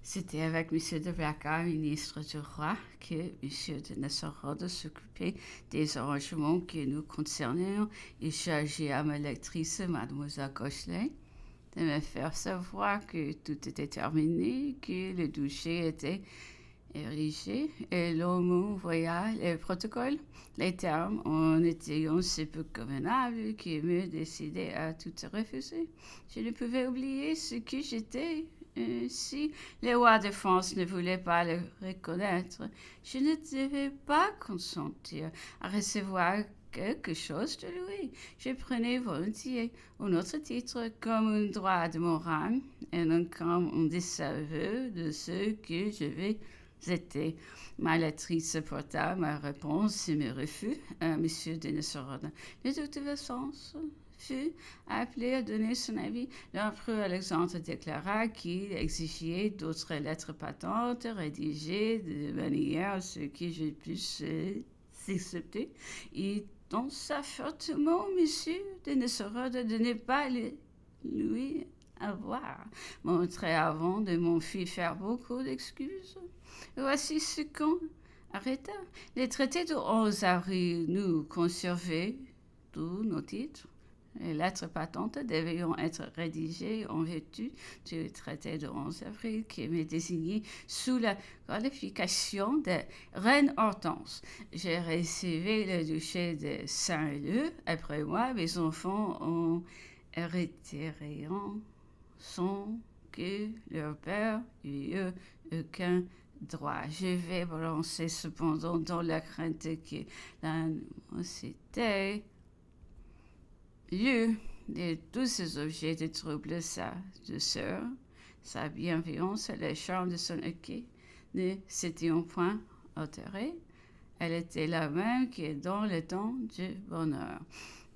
C'était avec M. de Blacas, ministre du roi, que M. de Nassau s'occupait des arrangements qui nous concernaient et chargeait à ma lectrice, Mademoiselle Cochelin, de me faire savoir que tout était terminé, que le duché était érigé et l'on m'envoya les protocoles, les termes en étant si peu convenables que me décidai à tout refuser. Je ne pouvais oublier ce que j'étais. Si le roi de France ne voulait pas le reconnaître, je ne devais pas consentir à recevoir quelque chose de lui. Je prenais volontiers un autre titre comme un droit de mon rang et non comme un désaveu de ce que je vais été. Ma lectrice porta ma réponse et mes refus à M. de Nessorode. De toute sens fut appelé à donner son avis. L'empereur Alexandre déclara qu'il exigeait d'autres lettres patentes rédigées de manière à ce que je puisse s'accepter. Et dansa fortement M. de Nessorode de ne pas lui avoir montré avant de m'en faire beaucoup d'excuses. Voici ce qu'on arrêta. Les traités du 11 avril nous conservaient tous nos titres. Les lettres patentes devaient être rédigées en vertu du traité du 11 avril qui m'est désigné sous la qualification de Reine Hortense. J'ai reçu le duché de Saint-Leu. Après moi, mes enfants ont hérité sans que leur père eût aucun droit. Je vais balancer cependant dans la crainte que l'animosité lieu de tous ces objets de trouble, sa douceur, sa bienveillance et le charme de son hoquet ne s'étaient point altérés. Elle était la même que dans le temps du bonheur.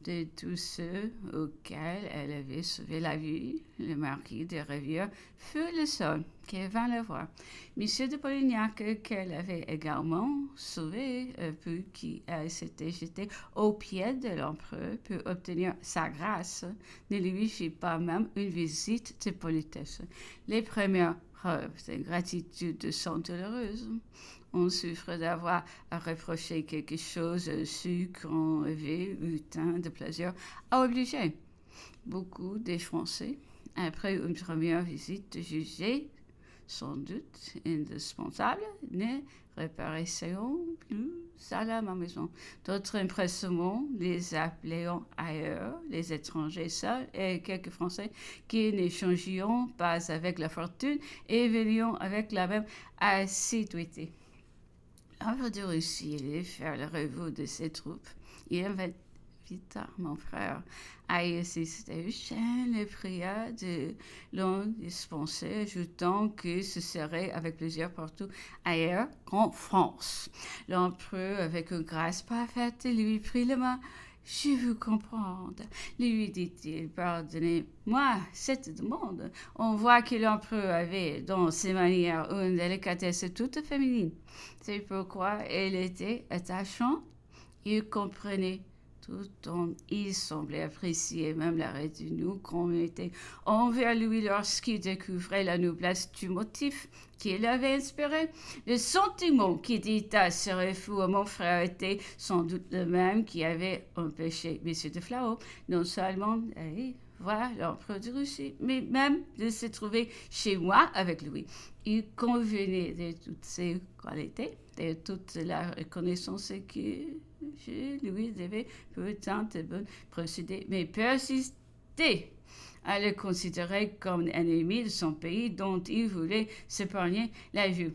De tous ceux auxquels elle avait sauvé la vie, le marquis de Rivière fut le seul qui vint la voir. Monsieur de Polignac, qu'elle avait également sauvé, puis qui s'était jeté aux pieds de l'empereur pour obtenir sa grâce, ne lui fit pas même une visite de politesse. Les premières preuves de gratitude sont douloureuses. On souffre d'avoir à reprocher quelque chose à ceux qu'on avait eu tant de plaisir à obliger. Beaucoup des Français, après une première visite jugée sans doute indispensable, ne reparaissaient plus à la maison. D'autres empressements les appelaient ailleurs, les étrangers seuls et quelques Français qui n'échangions pas avec la fortune et venions avec la même assiduité. Avant de réussir à faire le revue de ses troupes, il invita mon frère à y assister. Je le pria de l'en dispenser, ajoutant que ce serait avec plaisir partout ailleurs qu'en France. L'empereur, avec une grâce parfaite, lui prit la main. Je vous comprends, lui dit-il. Pardonnez-moi cette demande. On voit que l'empereur avait dans ses manières une délicatesse toute féminine. C'est pourquoi elle était attachante. Il comprenait tout en il semblait apprécier même l'arrêt de nous qu'on était envers lui lorsqu'il découvrait la noblesse du motif qui l'avait inspiré. Le sentiment qui dicta ce refus à mon frère était sans doute le même qui avait empêché M. de Flau non seulement d'aller voir l'empereur de Russie, mais même de se trouver chez moi avec lui. Il convenait de toutes ses qualités, de toute la reconnaissance que je lui devais pour tant de bons procédés, mais persistait à le considérer comme ennemi de son pays dont il voulait s'épargner la vue.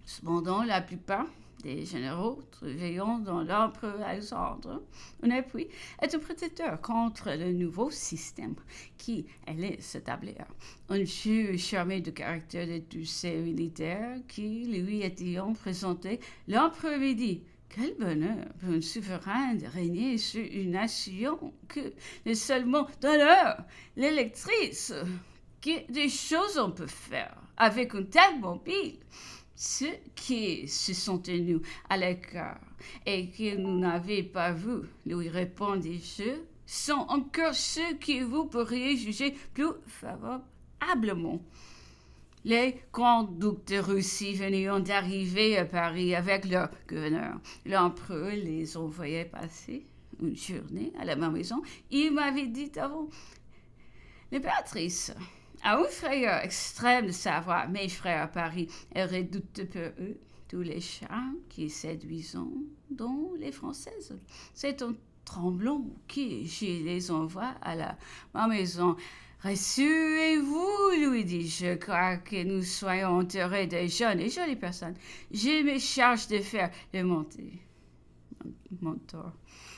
Cependant, la plupart des généraux trouvaient dans l'empereur Alexandre un appui et un protecteur contre le nouveau système qui allait s'établir. On fut charmé du caractère de tous ces militaires qui lui étaient présentés. L'empereur lui dit: quel bonheur pour un souverain de régner sur une nation que le seulement d'honneur, l'électrice, que des choses on peut faire avec un tel mobile. Ceux qui se sont tenus à l'écart et que nous n'avons pas vu, lui répondis-je, sont encore ceux que vous pourriez juger plus favorablement. Les grands-ducs de Russie venaient d'arriver à Paris avec leur gouverneur. L'empereur les envoyait passer une journée à la maison. Il m'avait dit avant, l'impératrice a un frayeur extrême de savoir mes frères à Paris. Elle redoute peu eux tous les charmes qui séduisent, dont les Françaises. C'est un tremblant qui je les envoie à ma maison. Rassurez-vous, lui dis-je, je crois que nous soyons entourés de jeunes et jolies personnes. Je me charge de faire le mentor,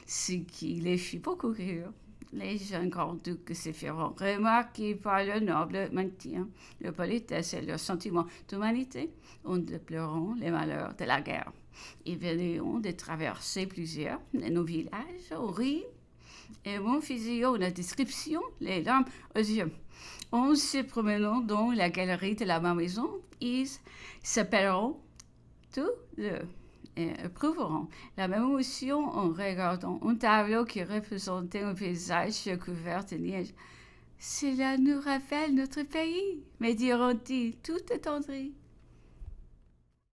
ce qui les fit beaucoup rire. Les jeunes grands-ducs se feront remarquer par leur noble maintien, leur politesse et leur sentiment d'humanité, en déplorant les malheurs de la guerre. Ils venaient de traverser plusieurs de nos villages, au riz, et mon faisait une description, les larmes aux yeux. En se promenant dans la galerie de la maison, ils s'appelleront tous deux et éprouveront la même émotion en regardant un tableau qui représentait un paysage couvert de neige. Cela nous rappelle notre pays, me diront-ils, tout attendris.